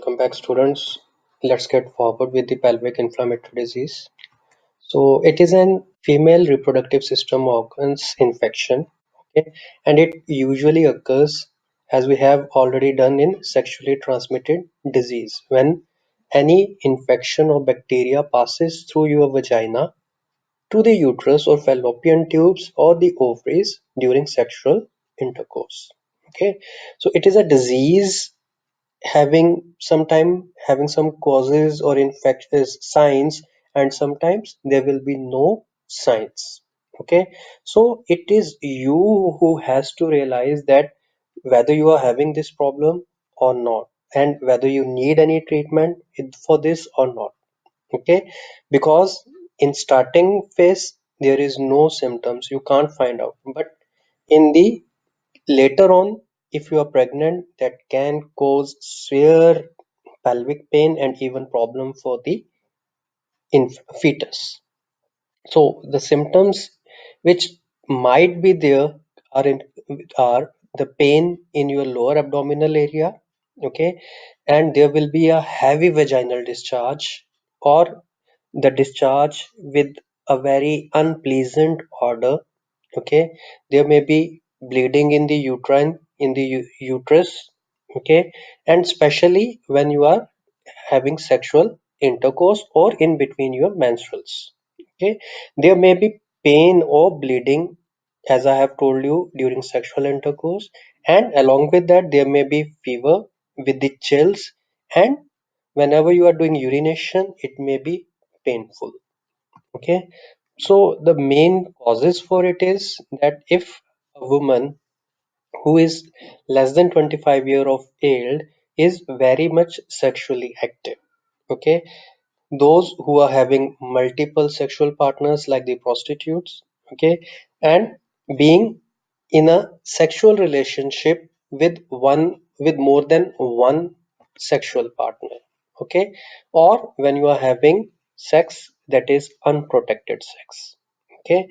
welcome back, students. Let's get forward with the pelvic inflammatory disease. So, it is an female reproductive system organs infection, okay, and it usually occurs as we have already done in sexually transmitted disease when any infection or bacteria passes through your vagina to the uterus or fallopian tubes or the ovaries during sexual intercourse. Okay, so it is a disease having some causes or infectious signs, and sometimes there will be no signs. Okay, so it is you who has to realize that whether you are having this problem or not, and whether you need any treatment for this or not. Okay, because in starting phase there is no symptoms, you can't find out, but in the later on, if you are pregnant, that can cause severe pelvic pain and even problem for the fetus. So the symptoms which might be there are the pain in your lower abdominal area, okay, and there will be a heavy vaginal discharge or the discharge with a very unpleasant odor. Okay, there may be bleeding in the uterine in the uterus. Okay, and especially when you are having sexual intercourse or in between your menstruals. Okay, there may be pain or bleeding, as I have told you, during sexual intercourse, and along with that there may be fever with the chills, and whenever you are doing urination it may be painful. Okay, so the main causes for it is that if a woman who is less than 25 years of age is very much sexually active. Okay, those who are having multiple sexual partners like the prostitutes. Okay, and being in a sexual relationship with more than one sexual partner. Okay, or when you are having sex that is unprotected sex. Okay,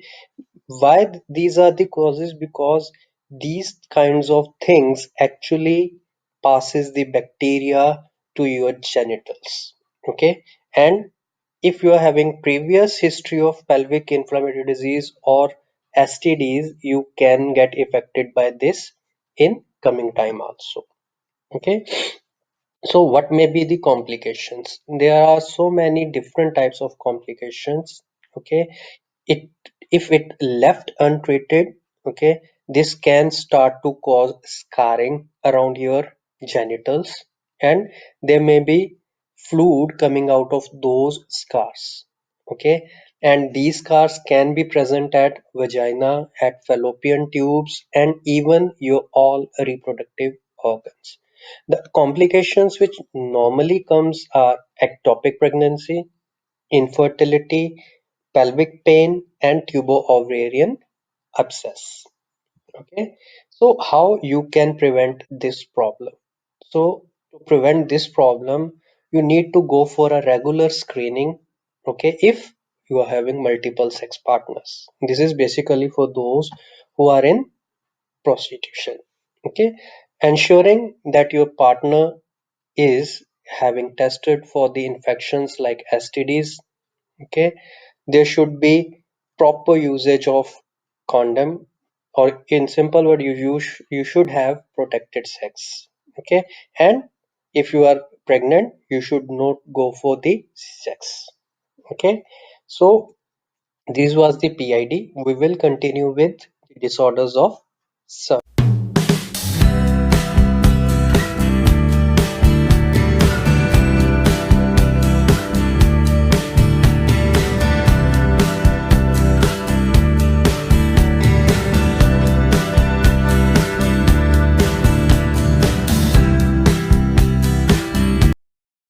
why these are the causes? Because these kinds of things actually passes the bacteria to your genitals. Okay, and if you are having previous history of pelvic inflammatory disease or STDs, you can get affected by this in coming time also. Okay, so what may be the complications? There are so many different types of complications. Okay, it if it left untreated, okay, this can start to cause scarring around your genitals, and there may be fluid coming out of those scars. Okay, and these scars can be present at vagina, at fallopian tubes, and even your all reproductive organs. The complications which normally comes are ectopic pregnancy, infertility, pelvic pain, and tubo-ovarian abscess. Okay, so how you can prevent this problem? So to prevent this problem, you need to go for a regular screening. Okay, if you are having multiple sex partners, this is basically for those who are in prostitution. Okay, ensuring that your partner is having tested for the infections like STDs. Okay, there should be proper usage of condom, or in simple word, you should have protected sex. Okay, and if you are pregnant, you should not go for the sex. Okay, so this was the PID. We will continue with the disorders of